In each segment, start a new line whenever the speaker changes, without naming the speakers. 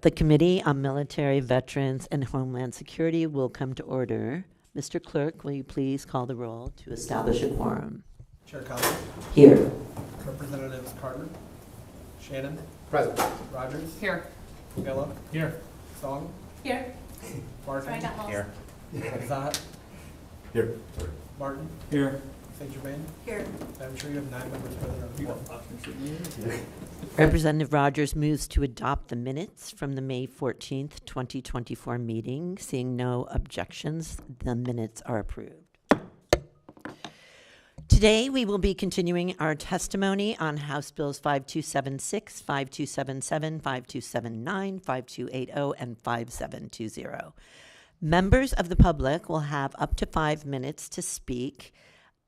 The Committee on Military, Veterans, and Homeland Security will come to order. Mr. Clerk, will you please call the roll to establish a quorum?
Chair Collins.
Here.
Representatives Carter. Shannon.
Present.
Rogers.
Here.
Villa.
Here.
Song.
Here.
Martin.
Sorry, I got lost.
Here.
Zahat.
Here.
Martin.
Here.
St. Germain.
Here.
Madam Chair, you have 9 members present on the floor.
Representative Rogers moves to adopt the minutes from the May 14th, 2024 meeting. Seeing no objections, the minutes are approved. Today, we will be continuing our testimony on House Bills 5276, 5277, 5279, 5280, and 5720. Members of the public will have up to 5 minutes to speak.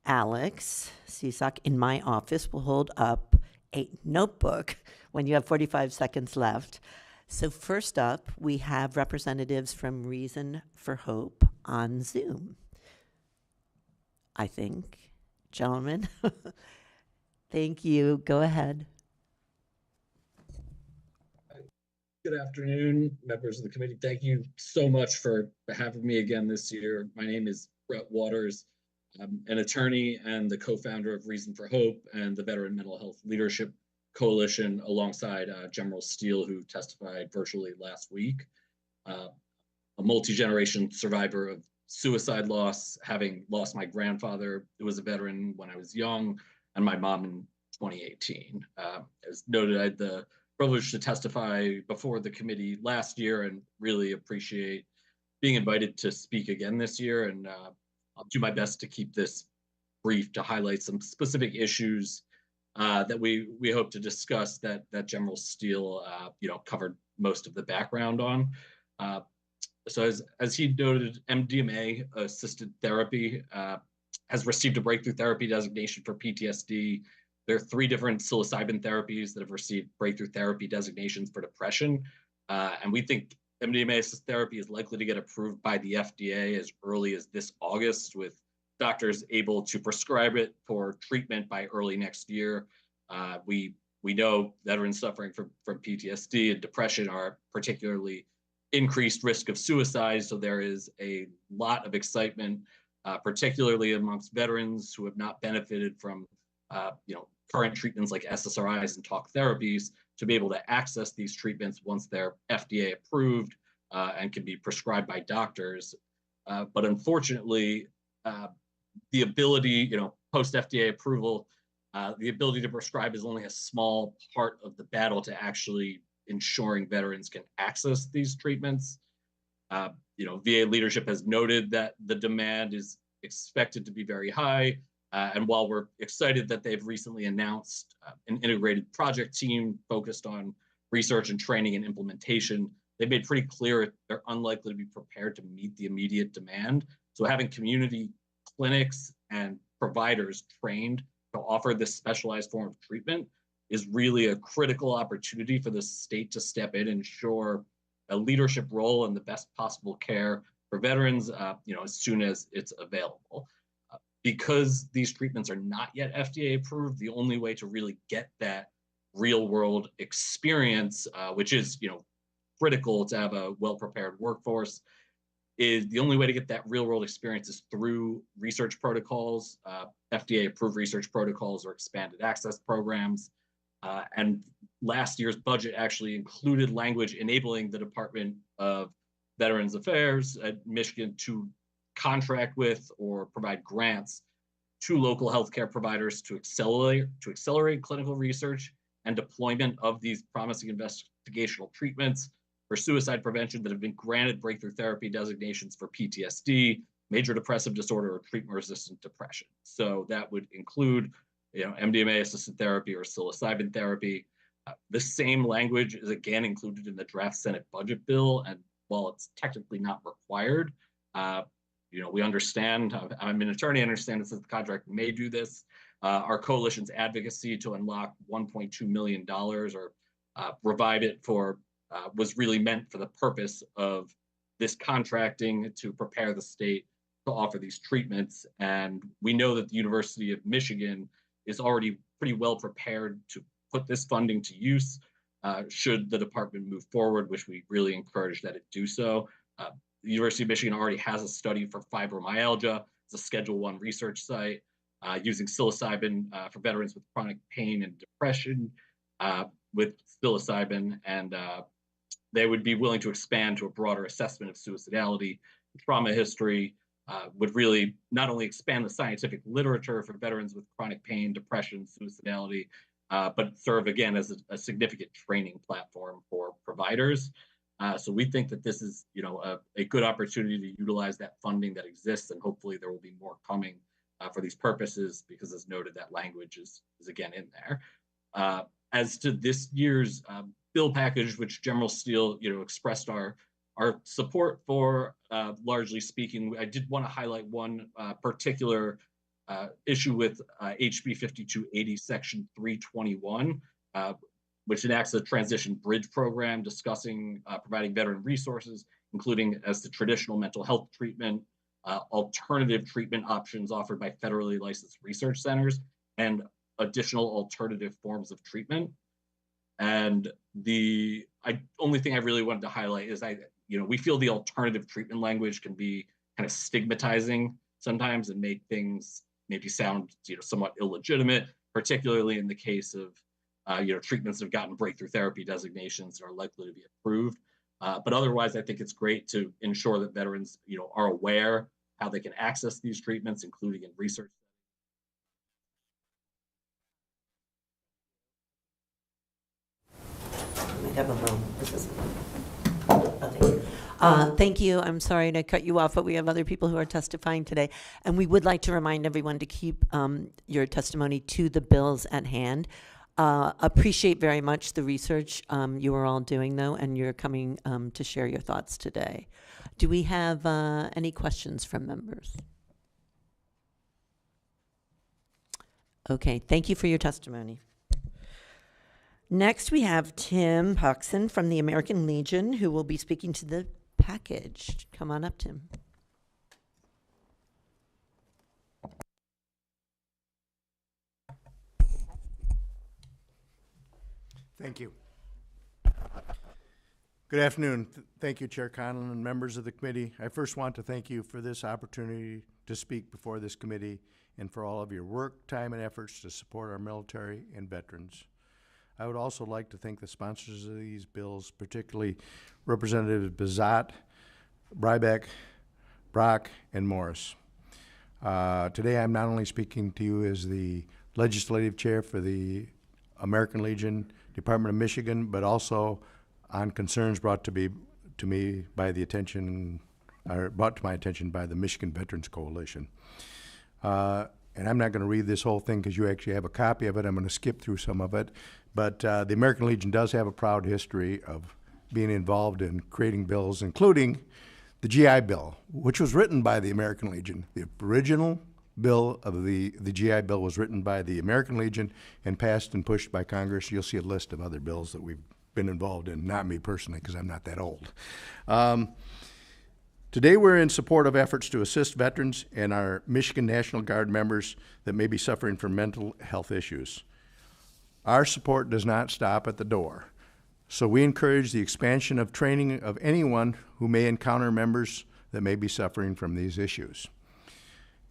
Alex Cisak in my office will hold up a notebook when you have 45 seconds left. So first up, we have representatives from Reason for Hope on Zoom. I think. Gentlemen, thank you. Go ahead.
Good afternoon, members of the committee. Thank you so much for having me again this year. My name is Brett Waters. I'm an attorney and the co-founder of Reason for Hope and the Veteran Mental Health Leadership Coalition alongside General Steele, who testified virtually last week. A multi-generation survivor of suicide loss, having lost my grandfather, who was a veteran when I was young, and my mom in 2018. As noted, I had the privilege to testify before the committee last year and really appreciate being invited to speak again this year. And I'll do my best to keep this brief to highlight some specific issues that we hope to discuss that General Steele covered most of the background on. So as he noted, MDMA assisted therapy has received a breakthrough therapy designation for PTSD. There are 3 different psilocybin therapies that have received breakthrough therapy designations for depression. And we think MDMA assisted therapy is likely to get approved by the FDA as early as this August, with doctors able to prescribe it for treatment by early next year. We know veterans suffering from PTSD and depression are particularly increased risk of suicide. So there is a lot of excitement, particularly amongst veterans who have not benefited from, current treatments like SSRIs and talk therapies, to be able to access these treatments once they're FDA approved and can be prescribed by doctors. But unfortunately, the ability, post FDA approval, the ability to prescribe is only a small part of the battle to actually ensuring veterans can access these treatments. VA leadership has noted that the demand is expected to be very high. And while we're excited that they've recently announced an integrated project team focused on research and training and implementation, they've made pretty clear they're unlikely to be prepared to meet the immediate demand. So having community clinics and providers trained to offer this specialized form of treatment is really a critical opportunity for the state to step in and ensure a leadership role in the best possible care for veterans, as soon as it's available. Because these treatments are not yet FDA approved, the only way to really get that real world experience, which is, critical to have a well-prepared workforce, is the only way to get that real world experience is through research protocols, FDA approved research protocols or expanded access programs. And last year's budget actually included language enabling the Department of Veterans Affairs at Michigan to contract with or provide grants to local healthcare providers to accelerate clinical research and deployment of these promising investigational treatments for suicide prevention that have been granted breakthrough therapy designations for PTSD, major depressive disorder, or treatment-resistant depression. So that would include, MDMA-assisted therapy or psilocybin therapy. The same language is again included in the draft Senate budget bill, and while it's technically not required, we understand, I'm an attorney, I understand this is the contract may do this. Our coalition's advocacy to unlock $1.2 million or revive it for was really meant for the purpose of this contracting to prepare the state to offer these treatments. And we know that the University of Michigan is already pretty well prepared to put this funding to use. should the department move forward, which we really encourage that it do so. The University of Michigan already has a study for fibromyalgia. It's a Schedule I research site using psilocybin for veterans with chronic pain and depression with psilocybin, and they would be willing to expand to a broader assessment of suicidality, trauma history, would really not only expand the scientific literature for veterans with chronic pain, depression, suicidality, but serve again as a significant training platform for providers. So we think that this is, a good opportunity to utilize that funding that exists, and hopefully there will be more coming for these purposes, because as noted, that language is again in there. As to this year's bill package, which General Steele, expressed our support for, largely speaking, I did want to highlight one particular issue with HB 5280, Section 321, which enacts a transition bridge program discussing providing veteran resources, including as the traditional mental health treatment, alternative treatment options offered by federally licensed research centers, and additional alternative forms of treatment. And the only thing I really wanted to highlight is we feel the alternative treatment language can be kind of stigmatizing sometimes and make things maybe sound somewhat illegitimate, particularly in the case of treatments that have gotten breakthrough therapy designations that are likely to be approved. But otherwise, I think it's great to ensure that veterans are aware how they can access these treatments, including in research.
Might have a moment. This is thank you. I'm sorry to cut you off, but we have other people who are testifying today. And we would like to remind everyone to keep your testimony to the bills at hand. Appreciate very much the research you are all doing, though, and you're coming to share your thoughts today. Do we have any questions from members? Okay, thank you for your testimony. Next, we have Tim Puxon from the American Legion, who will be speaking to the package. Come on up, Tim.
Thank you. Good afternoon. Thank you, Chair Conlon and members of the committee. I first want to thank you for this opportunity to speak before this committee and for all of your work, time, and efforts to support our military and veterans. I would also like to thank the sponsors of these bills, particularly Representatives Bazat, Brybeck, Brock, and Morris. Today I'm not only speaking to you as the legislative chair for the American Legion, Department of Michigan, but also on concerns brought to me by the attention, or brought to my attention by the Michigan Veterans Coalition. And I'm not going to read this whole thing because you actually have a copy of it. I'm going to skip through some of it. But the American Legion does have a proud history of being involved in creating bills, including the GI Bill, which was written by the American Legion. The original bill of the GI Bill was written by the American Legion and passed and pushed by Congress. You'll see a list of other bills that we've been involved in, not me personally because I'm not that old. Today we're in support of efforts to assist veterans and our Michigan National Guard members that may be suffering from mental health issues. Our support does not stop at the door, so we encourage the expansion of training of anyone who may encounter members that may be suffering from these issues.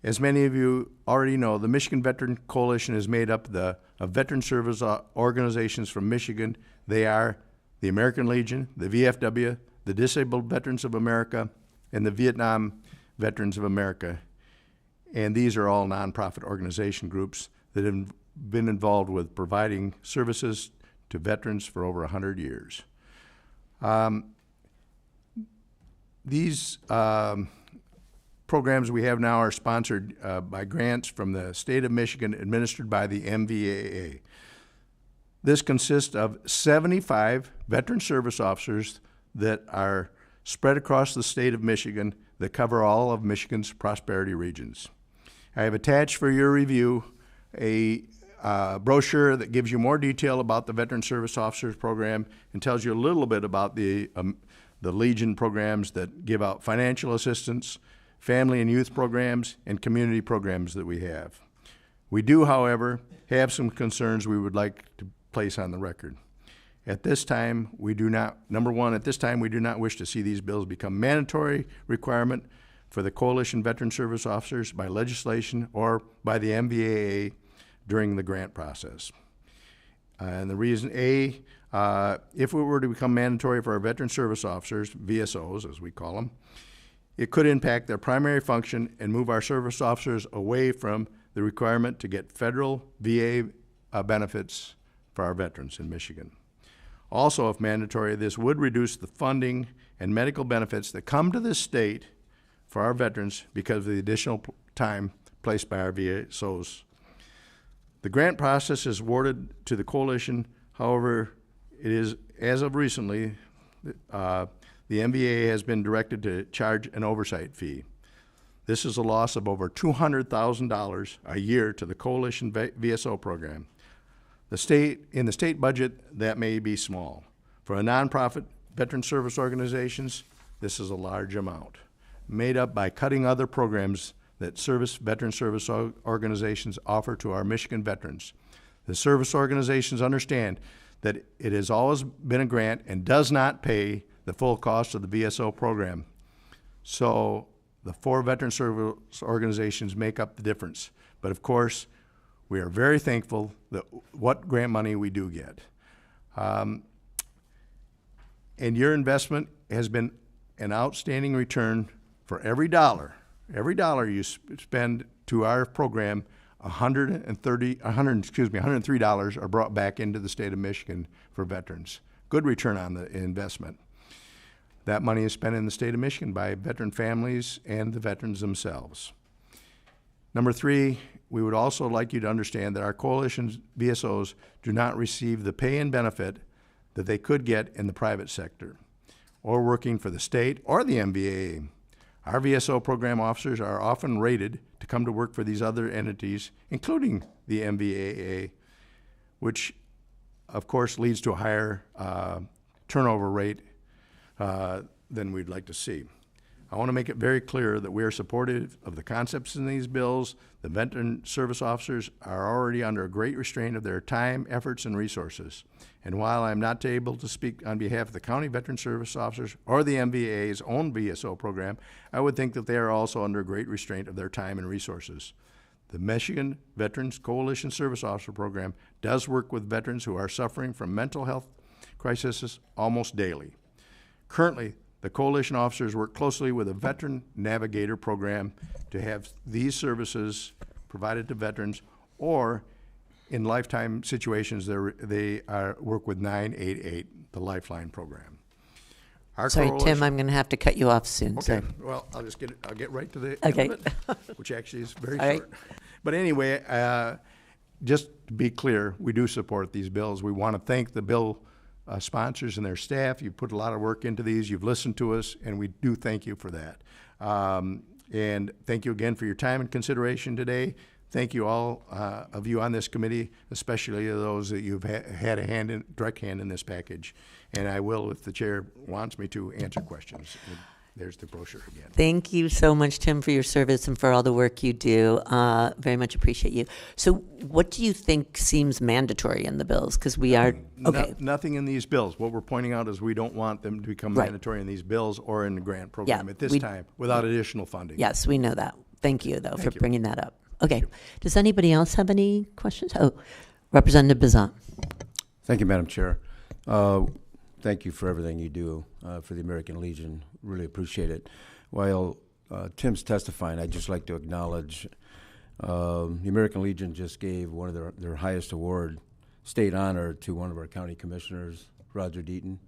As many of you already know, the Michigan Veteran Coalition is made up of veteran service organizations from Michigan. They are the American Legion, the VFW, the Disabled Veterans of America, and the Vietnam Veterans of America. And these are all nonprofit organization groups that have been involved with providing services to veterans for over 100 years. These programs we have now are sponsored by grants from the state of Michigan administered by the MVAA. This consists of 75 veteran service officers that are spread across the state of Michigan that cover all of Michigan's prosperity regions. I have attached for your review a brochure that gives you more detail about the Veteran Service Officers Program and tells you a little bit about the Legion programs that give out financial assistance, family and youth programs, and community programs that we have. We do, however, have some concerns we would like to place on the record. At this time, we do not, number one, at this time, we do not wish to see these bills become mandatory requirement for the Coalition Veteran Service Officers by legislation or by the MVAA during the grant process. And the reason, A, if it were to become mandatory for our Veteran Service Officers, VSOs as we call them, it could impact their primary function and move our service officers away from the requirement to get federal VA benefits for our veterans in Michigan. Also, if mandatory, this would reduce the funding and medical benefits that come to this state for our veterans because of the additional time placed by our VSOs. The grant process is awarded to the coalition. However, it is, as of recently, the MVA has been directed to charge an oversight fee. This is a loss of over $200,000 a year to the coalition VSO program. In the state budget, that may be small. For a nonprofit veteran service organizations, this is a large amount, made up by cutting other programs that veteran service organizations offer to our Michigan veterans. The service organizations understand that it has always been a grant and does not pay the full cost of the VSO program. So the 4 veteran service organizations make up the difference. But of course, we are very thankful that what grant money we do get. And your investment has been an outstanding return for every dollar you spend to our program. $103 are brought back into the state of Michigan for veterans. Good return on the investment. That money is spent in the state of Michigan by veteran families and the veterans themselves. Number 3, we would also like you to understand that our coalition's VSOs do not receive the pay and benefit that they could get in the private sector or working for the state or the MVAA. Our VSO program officers are often rated to come to work for these other entities, including the MVAA, which of course leads to a higher turnover rate than we'd like to see. I want to make it very clear that we are supportive of the concepts in these bills. The veteran service officers are already under a great restraint of their time, efforts, and resources. And while I'm not able to speak on behalf of the county veteran service officers or the MVA's own VSO program, I would think that they are also under great restraint of their time and resources. The Michigan Veterans Coalition Service Officer Program does work with veterans who are suffering from mental health crises almost daily. Currently, the coalition officers work closely with a veteran navigator program to have these services provided to veterans, or in lifetime situations, they work with 988, the Lifeline program.
Sorry, Tim, I'm going to have to cut you off soon.
Okay,
So.
well, I'll get right to the
Okay.
end of it, which actually is very
All right.
short. But anyway, just to be clear, we do support these bills. We want to thank the bill sponsors and their staff. You've put a lot of work into these. You've listened to us, and we do thank you for that. And thank you again for your time and consideration today. Thank you all of you on this committee, especially those that you've had a direct hand in this package. And I will, if the chair wants me to, answer questions. There's the brochure again.
Thank you so much, Tim, for your service and for all the work you do. Very much appreciate you. So what do you think seems mandatory in the bills? Because we are, okay.
Nothing in these bills. What we're pointing out is we don't want them to become
Right.
mandatory in these bills or in the grant program
Yeah,
at this time without additional funding.
Yes, we know that. Thank you, though, for
you.
bringing that up. Okay. Does anybody else have any questions? Oh, Representative Bazant.
Thank you, Madam Chair. Thank you for everything you do for the American Legion. Really appreciate it. While Tim's testifying, I'd just like to acknowledge the American Legion just gave one of their highest award, state honor, to one of our county commissioners, Roger Deaton.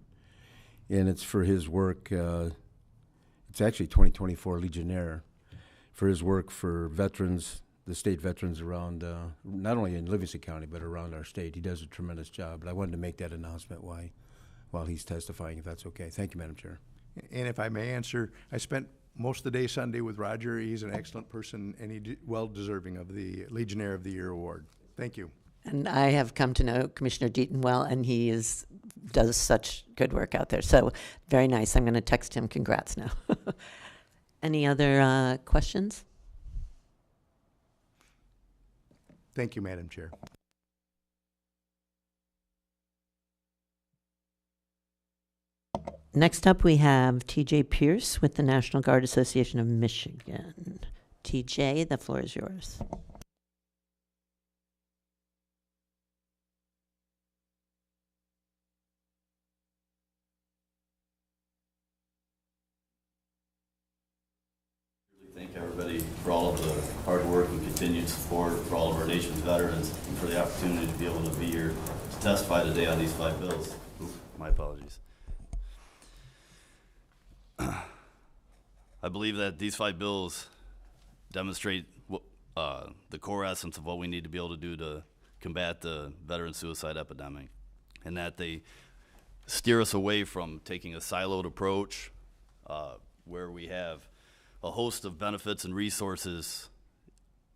And it's for his work, it's actually 2024 Legionnaire, for his work for veterans, the state veterans around, not only in Livingston County, but around our state. He does a tremendous job. But I wanted to make that announcement while he's testifying, if that's okay. Thank you, Madam Chair.
And if I may answer, I spent most of the day Sunday with Roger. He's an excellent person, and he's well deserving of the Legionnaire of the Year award. Thank you.
And I have come to know Commissioner Deaton well, and he does such good work out there. So very nice. I'm going to text him congrats now. Any other questions?
Thank you, Madam Chair.
Next up, we have TJ Pierce with the National Guard Association of Michigan. TJ, the floor is yours.
Thank everybody for all of the hard work and continued support for all of our nation's veterans and for the opportunity to be able to be here to testify today on these 5 bills. My apologies. I believe that these 5 bills demonstrate the core essence of what we need to be able to do to combat the veteran suicide epidemic, and that they steer us away from taking a siloed approach where we have a host of benefits and resources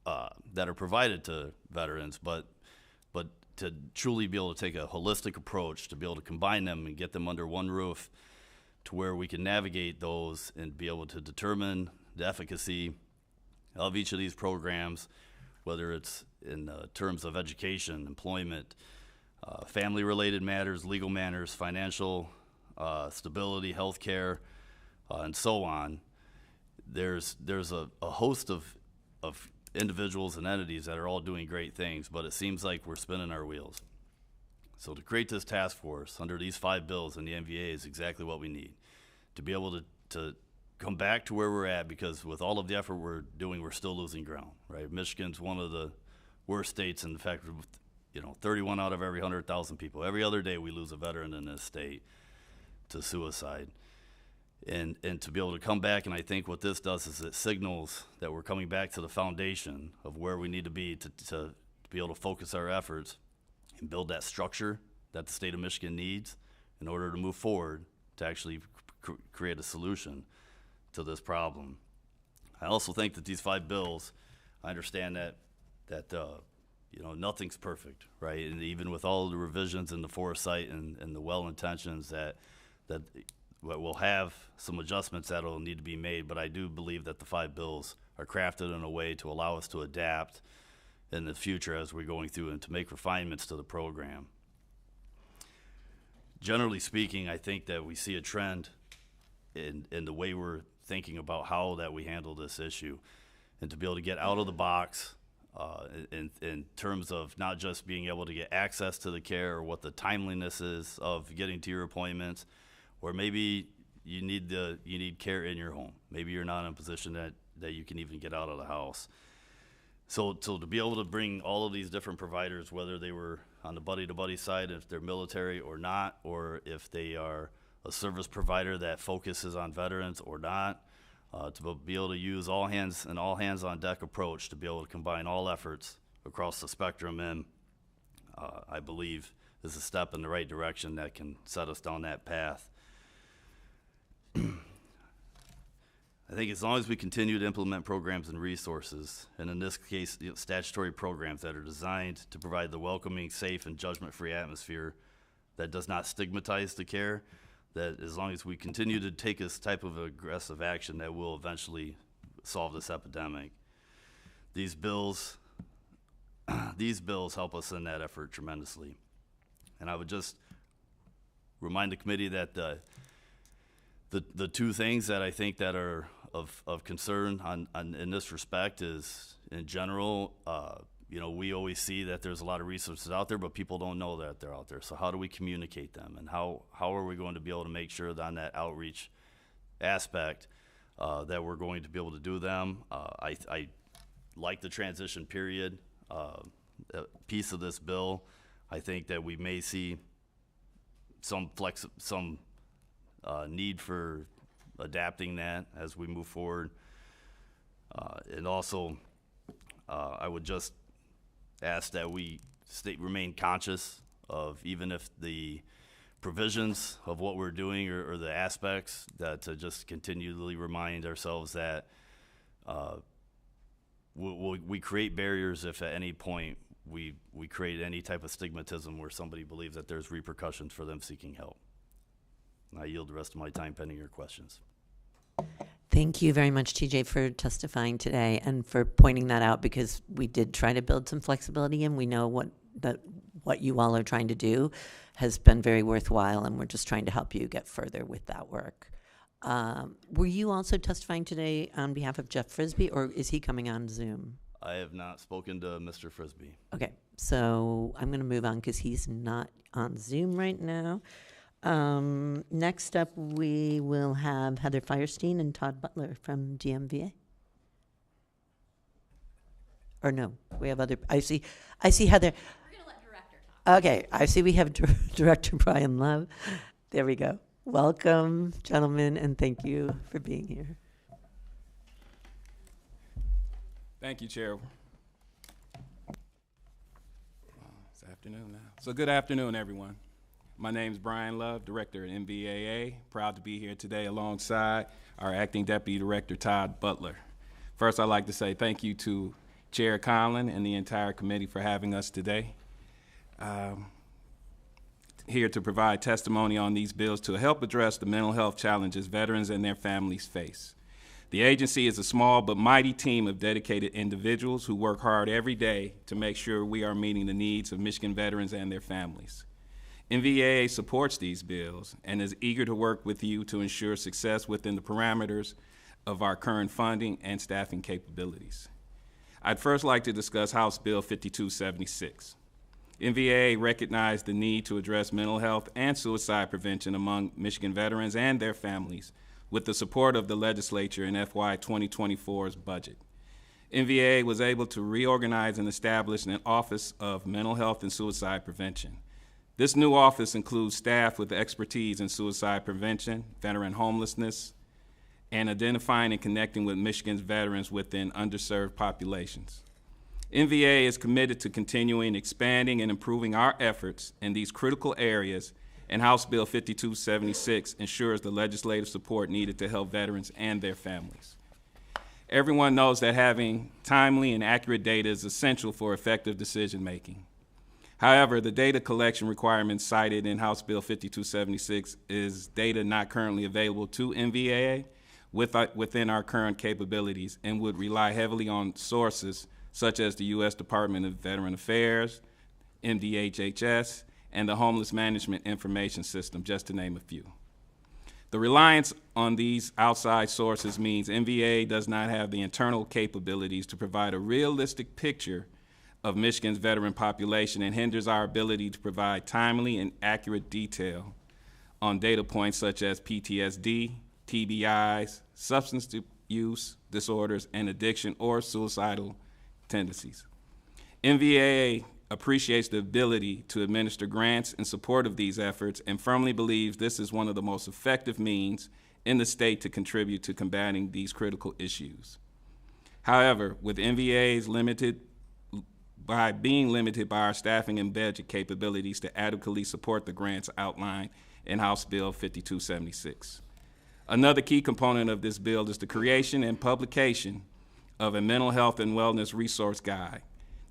that are provided to veterans, but to truly be able to take a holistic approach, to be able to combine them and get them under one roof to where we can navigate those and be able to determine the efficacy of each of these programs, whether it's in terms of education, employment, family-related matters, legal matters, financial stability, health care, and so on. There's a host of individuals and entities that are all doing great things, but it seems like we're spinning our wheels. So to create this task force under these 5 bills in the NVA is exactly what we need to be able to come back to where we're at, because with all of the effort we're doing, we're still losing ground, right? Michigan's one of the worst states in the fact, 31 out of every 100,000 people. Every other day we lose a veteran in this state to suicide. And to be able to come back, and I think what this does is it signals that we're coming back to the foundation of where we need to be to be able to focus our efforts and build that structure that the state of Michigan needs in order to move forward to actually create a solution to this problem. I also think that these 5 bills, I understand that nothing's perfect, right? And even with all of the revisions and the foresight and the well intentions that we'll have some adjustments that will need to be made, but I do believe that the 5 bills are crafted in a way to allow us to adapt in the future as we're going through and to make refinements to the program. Generally speaking, I think that we see a trend in the way we're thinking about how that we handle this issue, and to be able to get out of the box in terms of not just being able to get access to the care or what the timeliness is of getting to your appointments, or maybe you need care in your home. Maybe you're not in a position that you can even get out of the house. So to be able to bring all of these different providers, whether they were on the buddy-to-buddy side, if they're military or not, or if they are a service provider that focuses on veterans or not, to be able to use all hands on deck approach to be able to combine all efforts across the spectrum, and I believe is a step in the right direction that can set us down that path. I think as long as we continue to implement programs and resources, and in this case, statutory programs that are designed to provide the welcoming, safe, and judgment-free atmosphere that does not stigmatize the care, that as long as we continue to take this type of aggressive action, that will eventually solve this epidemic. These bills help us in that effort tremendously. And I would just remind the committee that the 2 things that I think that are of concern in this respect is, in general, we always see that there's a lot of resources out there, but people don't know that they're out there. So how do we communicate them, and how are we going to be able to make sure that on that outreach aspect that we're going to be able to do them? I like the transition period piece of this bill. I think that we may see some need for adapting that as we move forward. And also, I would just ask that we remain conscious of, even if the provisions of what we're doing or the aspects, that to just continually remind ourselves that we create barriers if at any point we create any type of stigmatism where somebody believes that there's repercussions for them seeking help. I yield the rest of my time pending your questions.
Thank you very much, TJ, for testifying today and for pointing that out, because we did try to build some flexibility, and we know what you all are trying to do has been very worthwhile, and we're just trying to help you get further with that work. Were you also testifying today on behalf of Jeff Frisbee, or is he coming on Zoom?
I have not spoken to Mr. Frisbee.
Okay, so I'm going to move on because he's not on Zoom right now. Next up, we will have Heather Firestein and Todd Butler from GMVA. Or no, we have other. I see Heather.
We're gonna let director talk.
Okay, I see we have Director Brian Love. There we go. Welcome, gentlemen, and thank you for being here.
Thank you, Chair. It's afternoon now. So good afternoon, everyone. My name is Brian Love, Director at MVAA. Proud to be here today alongside our Acting Deputy Director, Todd Butler. First, I'd like to say thank you to Chair Conlon and the entire committee for having us today. Here to provide testimony on these bills to help address the mental health challenges veterans and their families face. The agency is a small but mighty team of dedicated individuals who work hard every day to make sure we are meeting the needs of Michigan veterans and their families. MVAA supports these bills and is eager to work with you to ensure success within the parameters of our current funding and staffing capabilities. I'd first like to discuss House Bill 5276. MVAA recognized the need to address mental health and suicide prevention among Michigan veterans and their families with the support of the legislature in FY 2024's budget. MVAA was able to reorganize and establish an Office of Mental Health and Suicide Prevention. This new office includes staff with expertise in suicide prevention, veteran homelessness, and identifying and connecting with Michigan's veterans within underserved populations. MVAA is committed to continuing, expanding, and improving our efforts in these critical areas, and House Bill 5276 ensures the legislative support needed to help veterans and their families. Everyone knows that having timely and accurate data is essential for effective decision-making. However, the data collection requirements cited in House Bill 5276 is data not currently available to MVAA within our current capabilities and would rely heavily on sources such as the U.S. Department of Veteran Affairs, MDHHS, and the Homeless Management Information System, just to name a few. The reliance on these outside sources means MVAA does not have the internal capabilities to provide a realistic picture of Michigan's veteran population and hinders our ability to provide timely and accurate detail on data points such as PTSD, TBIs, substance use disorders, and addiction or suicidal tendencies. MVAA appreciates the ability to administer grants in support of these efforts and firmly believes this is one of the most effective means in the state to contribute to combating these critical issues. However, with MVAA's being limited by our staffing and budget capabilities to adequately support the grants outlined in House Bill 5276. Another key component of this bill is the creation and publication of a mental health and wellness resource guide.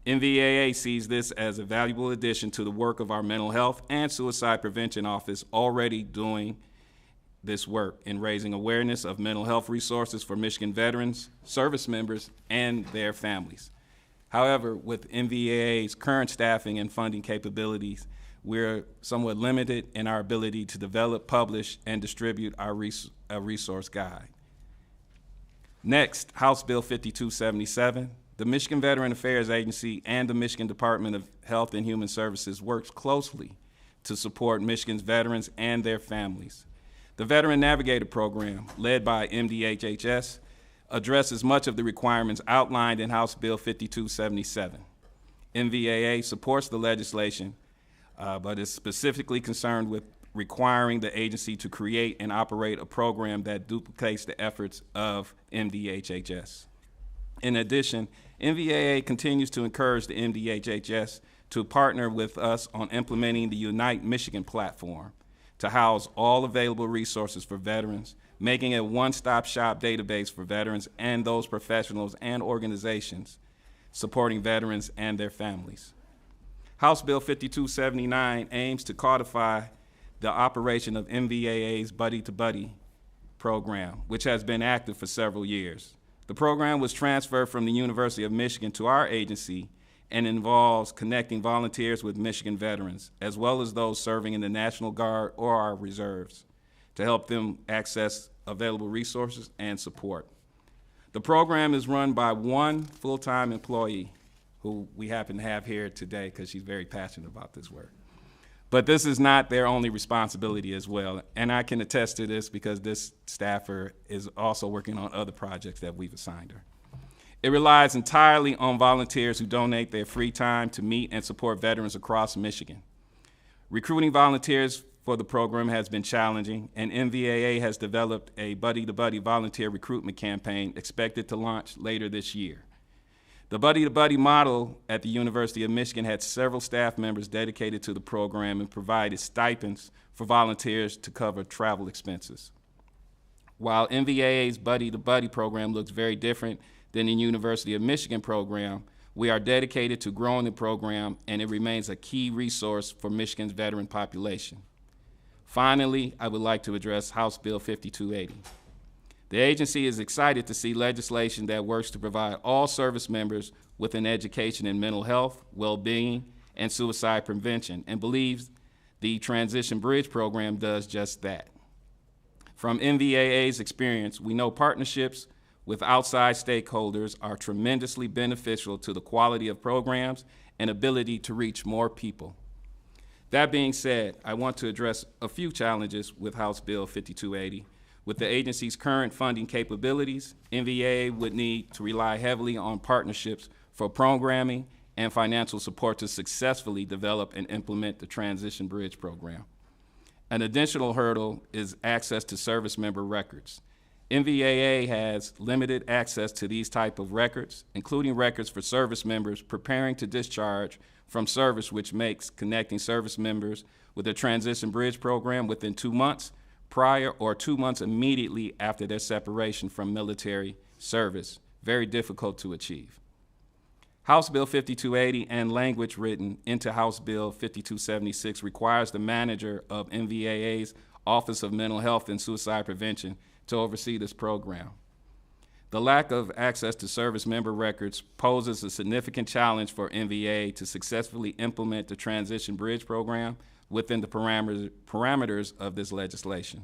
MVAA sees this as a valuable addition to the work of our mental health and suicide prevention office already doing this work in raising awareness of mental health resources for Michigan veterans, service members, and their families. However, with MVAA's current staffing and funding capabilities, we're somewhat limited in our ability to develop, publish, and distribute our resource guide. Next, House Bill 5277. The Michigan Veteran Affairs Agency and the Michigan Department of Health and Human Services works closely to support Michigan's veterans and their families. The Veteran Navigator Program, led by MDHHS, addresses much of the requirements outlined in House Bill 5277. MVAA supports the legislation, but is specifically concerned with requiring the agency to create and operate a program that duplicates the efforts of MDHHS. In addition, MVAA continues to encourage the MDHHS to partner with us on implementing the Unite Michigan platform to house all available resources for veterans, making a one-stop shop database for veterans and those professionals and organizations supporting veterans and their families. House Bill 5279 aims to codify the operation of MVAA's Buddy-to-Buddy program, which has been active for several years. The program was transferred from the University of Michigan to our agency and involves connecting volunteers with Michigan veterans, as well as those serving in the National Guard or our reserves, to help them access available resources and support. The program is run by one full-time employee, who we happen to have here today because she's very passionate about this work. But this is not their only responsibility as well, and I can attest to this because this staffer is also working on other projects that we've assigned her. It relies entirely on volunteers who donate their free time to meet and support veterans across Michigan. Recruiting volunteers for the program has been challenging, and MVAA has developed a buddy-to-buddy volunteer recruitment campaign expected to launch later this year. The buddy-to-buddy model at the University of Michigan had several staff members dedicated to the program and provided stipends for volunteers to cover travel expenses. While MVAA's buddy-to-buddy program looks very different than the University of Michigan program, we are dedicated to growing the program, and it remains a key resource for Michigan's veteran population. Finally, I would like to address House Bill 5280. The agency is excited to see legislation that works to provide all service members with an education in mental health, well-being, and suicide prevention, and believes the Transition Bridge program does just that. From MVAA's experience, we know partnerships with outside stakeholders are tremendously beneficial to the quality of programs and ability to reach more people. That being said, I want to address a few challenges with House Bill 5280. With the agency's current funding capabilities, MVAA would need to rely heavily on partnerships for programming and financial support to successfully develop and implement the Transition Bridge program. An additional hurdle is access to service member records. MVAA has limited access to these type of records, including records for service members preparing to discharge from service, which makes connecting service members with the Transition Bridge program within 2 months prior or 2 months immediately after their separation from military service very difficult to achieve. House Bill 5280 and language written into House Bill 5276 requires the manager of MVAA's Office of Mental Health and Suicide Prevention to oversee this program. The lack of access to service member records poses a significant challenge for MVA to successfully implement the Transition Bridge program within the parameters of this legislation.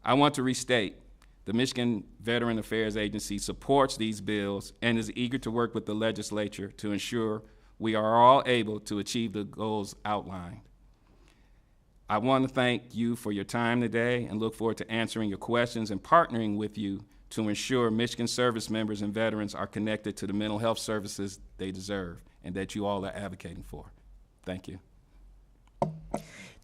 I want to restate, the Michigan Veteran Affairs Agency supports these bills and is eager to work with the legislature to ensure we are all able to achieve the goals outlined. I want to thank you for your time today and look forward to answering your questions and partnering with you to ensure Michigan service members and veterans are connected to the mental health services they deserve and that you all are advocating for. Thank you.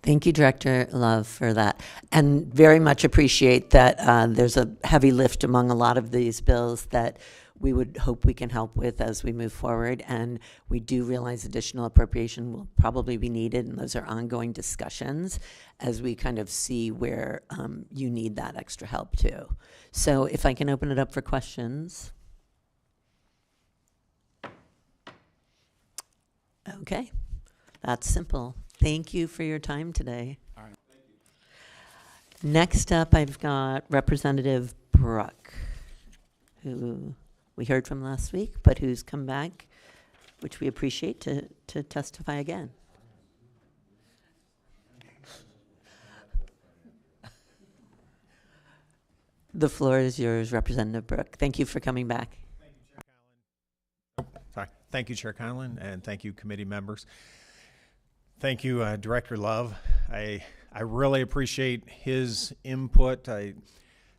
Thank you, Director Love, for that. And very much appreciate that there's a heavy lift among a lot of these bills that we would hope we can help with as we move forward. And we do realize additional appropriation will probably be needed, and those are ongoing discussions as we kind of see where you need that extra help too. So if I can open it up for questions. Okay, that's simple. Thank you for your time today.
All right. Thank you.
Next up, I've got Representative Brook, who we heard from last week, but who's come back, which we appreciate, to testify again. The floor is yours, Representative Brook. Thank you for coming back.
Thank you, Chair Conlon. Sorry. Thank you, Chair Conlon, and thank you, committee members. Thank you, Director Love. I really appreciate his input. I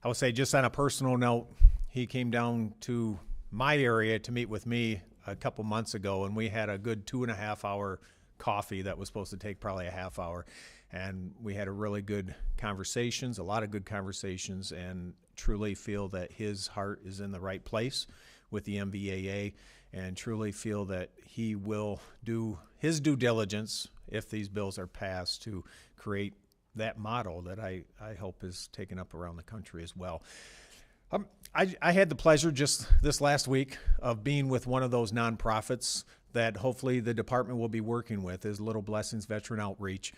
will say, just on a personal note, he came down to my area to meet with me a couple months ago, and we had a good 2.5-hour coffee that was supposed to take probably a half hour. And we had a really good conversations, a lot of good conversations, and truly feel that his heart is in the right place with the MVAA, and truly feel that he will do his due diligence if these bills are passed to create that model that I hope is taken up around the country as well. I had the pleasure just this last week of being with one of those nonprofits that hopefully the department will be working with, is Little Blessings Veteran Outreach.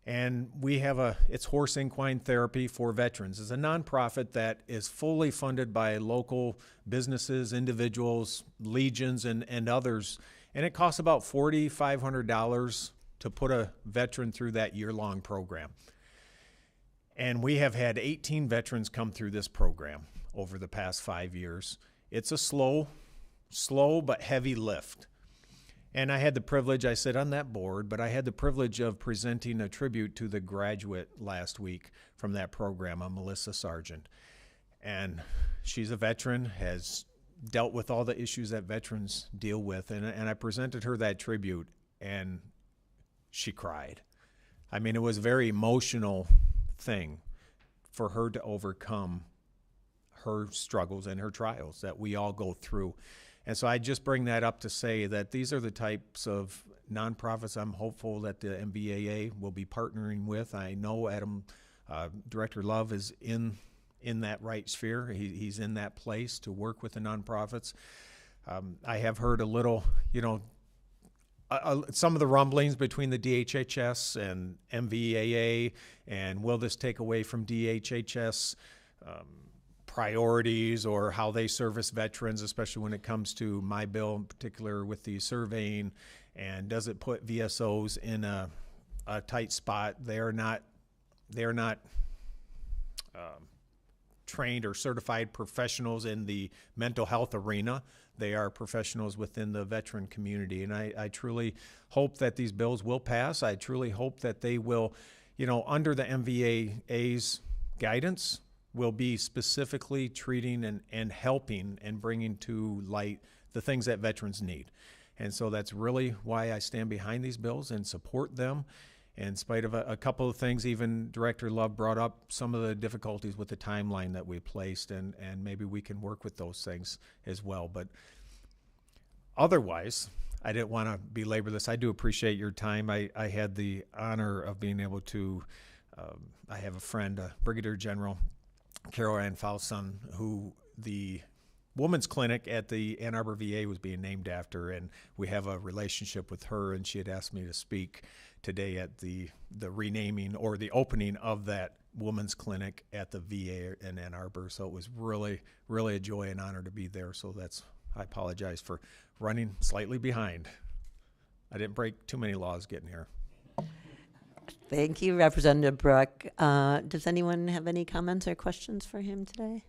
And we have it's Horse Equine Therapy for Veterans. It's a nonprofit that is fully funded by local businesses, individuals, legions, and others. And it costs about $4,500 to put a veteran through that year-long program. And we have had 18 veterans come through this program over the past 5 years. It's a slow but heavy lift. And I had the privilege, I sit on that board, but I had the privilege of presenting a tribute to the graduate last week from that program, Melissa Sargent. And she's a veteran, has dealt with all the issues that veterans deal with. And I presented her that tribute, and she cried. I mean, it was a very emotional thing for her to overcome her struggles and her trials that we all go through. And so I just bring that up to say that these are the types of nonprofits I'm hopeful that the MVAA will be partnering with. I know Director Love is in that right sphere. He's in that place to work with the nonprofits. I have heard a little, some of the rumblings between the DHHS and MVAA, and will this take away from DHHS priorities or how they service veterans, especially when it comes to my bill in particular with the surveying, and does it put VSOs in a tight spot? They are not trained or certified professionals in the mental health arena. They are professionals within the veteran community, and I truly hope that these bills will pass. I truly hope that they will, under the MVAA's guidance, will be specifically treating and helping and bringing to light the things that veterans need. And so that's really why I stand behind these bills and support them. In spite of a couple of things, even Director Love brought up some of the difficulties with the timeline that we placed, and maybe we can work with those things as well. But otherwise, I didn't want to belabor this. I do appreciate your time. I had the honor of being able to, I have a friend, Brigadier General Carol Ann Faustson, who the women's clinic at the Ann Arbor VA was being named after, and we have a relationship with her, and she had asked me to speak today at the renaming or the opening of that women's clinic at the VA in Ann Arbor. So it was really, really a joy and honor to be there. So I apologize for running slightly behind. I didn't break too many laws getting here.
Thank you, Representative Brooke. Does anyone have any comments or questions for him today?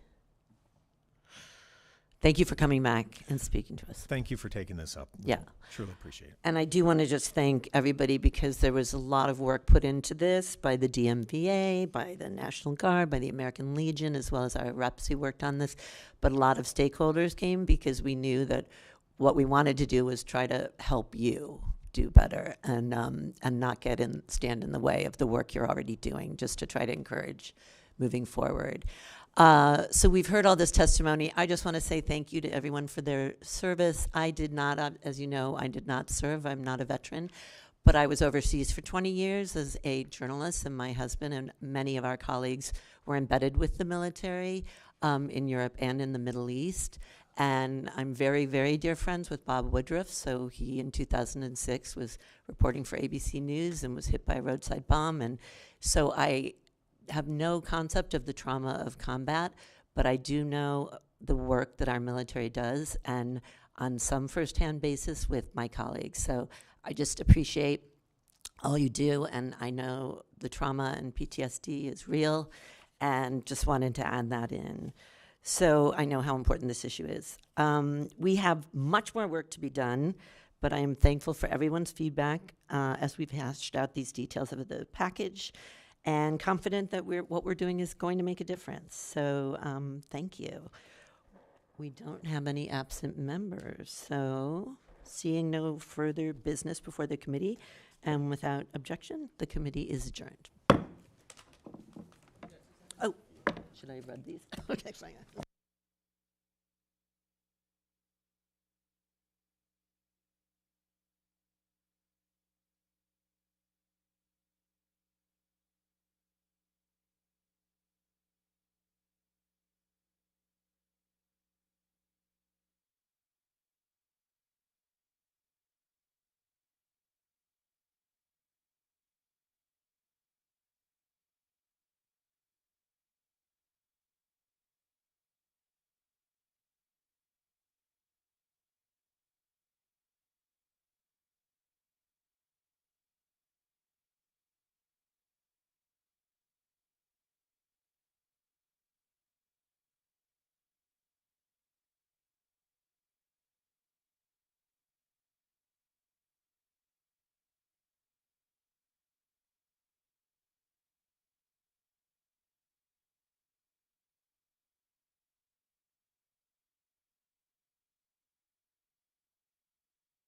Thank you for coming back and speaking to us.
Thank you for taking this up.
Yeah.
Truly appreciate it.
And I do want to just thank everybody, because there was a lot of work put into this by the DMVA, by the National Guard, by the American Legion, as well as our reps who worked on this. But a lot of stakeholders came because we knew that what we wanted to do was try to help you do better and not stand in the way of the work you're already doing, just to try to encourage moving forward. So we've heard all this testimony. I just want to say thank you to everyone for their service. I did not, as you know, I did not serve. I'm not a veteran, but I was overseas for 20 years as a journalist, and my husband and many of our colleagues were embedded with the military in Europe and in the Middle East. And I'm very, very dear friends with Bob Woodruff. So he, in 2006, was reporting for ABC News and was hit by a roadside bomb. And so I have no concept of the trauma of combat, but I do know the work that our military does, and on some firsthand basis with my colleagues. So I just appreciate all you do, and I know the trauma and PTSD is real, and just wanted to add that in. So I know how important this issue is. We have much more work to be done, but I am thankful for everyone's feedback as we've hashed out these details of the package, and confident that what we're doing is going to make a difference. So thank you. We don't have any absent members, so seeing no further business before the committee, and without objection, the committee is adjourned. Oh, should I read these? Okay, fine.